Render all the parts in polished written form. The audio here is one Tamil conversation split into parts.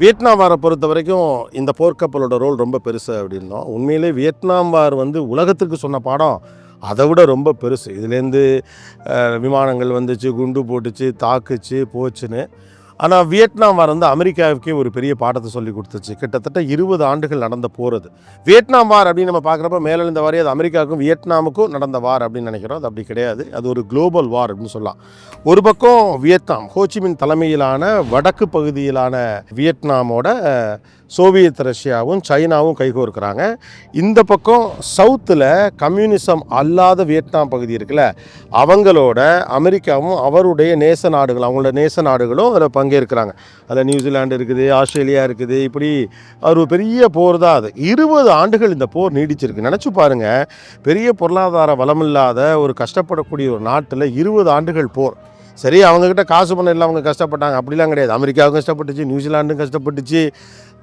வியட்நாம் வாரை பொறுத்த வரைக்கும் இந்த போர்க்கப்பலோட ரோல் ரொம்ப பெருசு அப்படின்னோம். உண்மையிலே வியட்நாம் வார் வந்து உலகத்துக்கு சொன்ன பாடம் அதை விட ரொம்ப பெருசு. இதுலேருந்து விமானங்கள் வந்துச்சு, குண்டு போட்டுச்சு, தாக்குச்சு, போச்சுன்னு. ஆனால் வியட்நாம் வார் வந்து அமெரிக்காவுக்கே ஒரு பெரிய பாடத்தை சொல்லி கொடுத்துச்சு. கிட்டத்தட்ட 20 ஆண்டுகள் நடந்த போர் அது. வியட்நாம் வார் அப்படின்னு நம்ம பார்க்குறப்ப மேலெழுந்த வாரி அது அமெரிக்காவுக்கும் வியட்நாமுக்கும் நடந்த வார் அப்படின்னு நினைக்கிறோம். அது அப்படி கிடையாது. அது ஒரு குளோபல் வார் அப்படின்னு சொல்லலாம். ஒரு பக்கம் வியட்நாம் ஹோச்சிமின் தலைமையிலான வடக்கு பகுதியிலான வியட்நாமோட சோவியத் ரஷ்யாவும் சைனாவும் கைகோர்க்கிறாங்க. இந்த பக்கம் சவுத்தில் கம்யூனிசம் அல்லாத வியட்நாம் பகுதி இருக்குல்ல, அவங்களோட அமெரிக்காவும் அவருடைய நேச நாடுகள் அவங்களோட நேச நாடுகளும் அதில் பங்கேற்கிறாங்க. அதில் நியூசிலாண்டு இருக்குது, ஆஸ்திரேலியா இருக்குது. இப்படி ஒரு பெரிய போர் தான் அது. 20 ஆண்டுகள் இந்த போர் நீடிச்சிருக்கு. நினச்சி பாருங்கள், பெரிய பொருளாதார வளமில்லாத ஒரு கஷ்டப்படக்கூடிய ஒரு நாட்டில் 20 ஆண்டுகள் போர். சரி, அவங்கக்கிட்ட காசு பணம் இல்லை, அவங்க கஷ்டப்பட்டாங்க அப்படிலாம் கிடையாது. அமெரிக்காவும் கஷ்டப்பட்டுச்சு, நியூசிலாண்டும் கஷ்டப்பட்டுச்சு,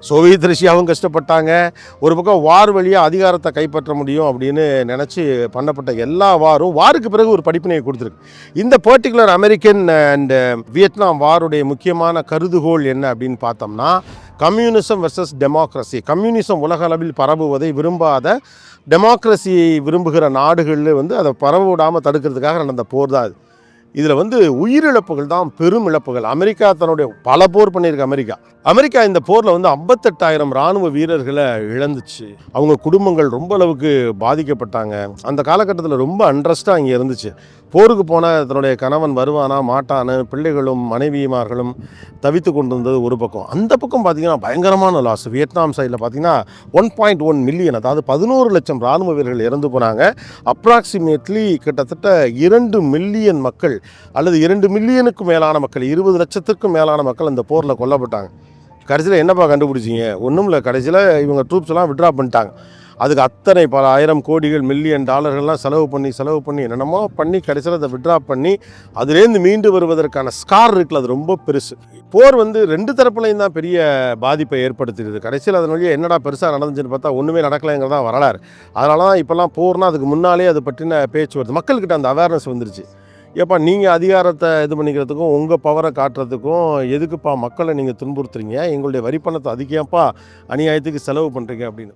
சோவியத் ரஷ்யாவும் கஷ்டப்பட்டாங்க. ஒரு பக்கம் வார் வழியாக அதிகாரத்தை கைப்பற்ற முடியும் அப்படின்னு நினச்சி பண்ணப்பட்ட எல்லா வாருக்கு பிறகு ஒரு படிப்பினையை கொடுத்துருக்கு. இந்த பர்டிகுலர் அமெரிக்கன் அண்ட் வியட்நாம் வாருடைய முக்கியமான கருதுகோள் என்ன அப்படின்னு பார்த்தோம்னா, கம்யூனிசம் வெர்சஸ் டெமோக்ரஸி. கம்யூனிசம் உலக அளவில் பரவுவதை விரும்பாத, டெமோக்ரஸியை விரும்புகிற நாடுகளில் வந்து அதை பரவ விடாமல் தடுக்கிறதுக்காக நடந்த போர் தான் அது. இதில் வந்து உயிரிழப்புகள் தான் பெரும் இழப்புகள். அமெரிக்கா தன்னுடைய பல போர் பண்ணியிருக்கு. அமெரிக்கா இந்த போரில் வந்து 58,000 இராணுவ வீரர்களை இழந்துச்சு. அவங்க குடும்பங்கள் ரொம்ப அளவுக்கு பாதிக்கப்பட்டாங்க. அந்த காலகட்டத்தில் ரொம்ப அண்ட்ரஸ்டாக இங்கே இருந்துச்சு. போருக்கு போன தன்னுடைய கணவன் வருவானா மாட்டான்னு பிள்ளைகளும் மனைவிமார்களும் தவித்து கொண்டு இருந்தது ஒரு பக்கம். அந்த பக்கம் பார்த்திங்கன்னா பயங்கரமான லாஸ். வியட்நாம் சைடில் பார்த்திங்கன்னா 1.1 மில்லியன், அதாவது 11 லட்சம் இராணுவ வீரர்கள் இறந்து போனாங்க. அப்ராக்சிமேட்லி கிட்டத்தட்ட 2 மில்லியன் மக்கள் அல்லது 2 மில்லியனுக்கும் மேலான மக்கள், 20 லட்சத்துக்கும் மேலான மக்கள் அந்த போரில் கொல்லப்பட்டாங்க. கடைசியில் என்னப்பா கண்டுபிடிச்சிங்க? ஒன்றும் இல்லை. கடைசியில் இவங்க ட்ரூப்ஸ் எல்லாம் விட்ரா பண்ணிட்டாங்க. அதுக்கு அத்தனை பல ஆயிரம் கோடிகள் மில்லியன் டாலர்கள்லாம் செலவு பண்ணி என்னென்னமோ பண்ணி கடைசியில் அதை விட்ரா பண்ணி அதுலேருந்து மீண்டு வருவதற்கான ஸ்கார் இருக்குல்ல, அது ரொம்ப பெருசு. போர் வந்து 2 தரப்புலையும் தான் பெரிய பாதிப்பை ஏற்படுத்திடுது. கடைசியில் அதன் வழியாக என்னடா பெருசாக நடந்துச்சுன்னு பார்த்தா ஒன்றுமே நடக்கலைங்கிறதா வரலாறு. அதனால தான் இப்போல்லாம் போர்னால் அதுக்கு முன்னாலே அது பற்றின பேச்சு வருது. மக்கள்கிட்ட அந்த அவேர்னஸ் வந்துருச்சு. ஏப்பா, நீங்கள் அதிகாரத்தை இது பண்ணிக்கிறதுக்கும் உங்கள் பவரை காட்டுறதுக்கும் எதுக்குப்பா மக்களை நீங்கள் துன்புறுத்துறீங்க? எங்களுடைய வரி பணத்தை அதுக்கேப்பா அநியாயத்துக்கு செலவு பண்ணுறீங்க அப்படின்னு.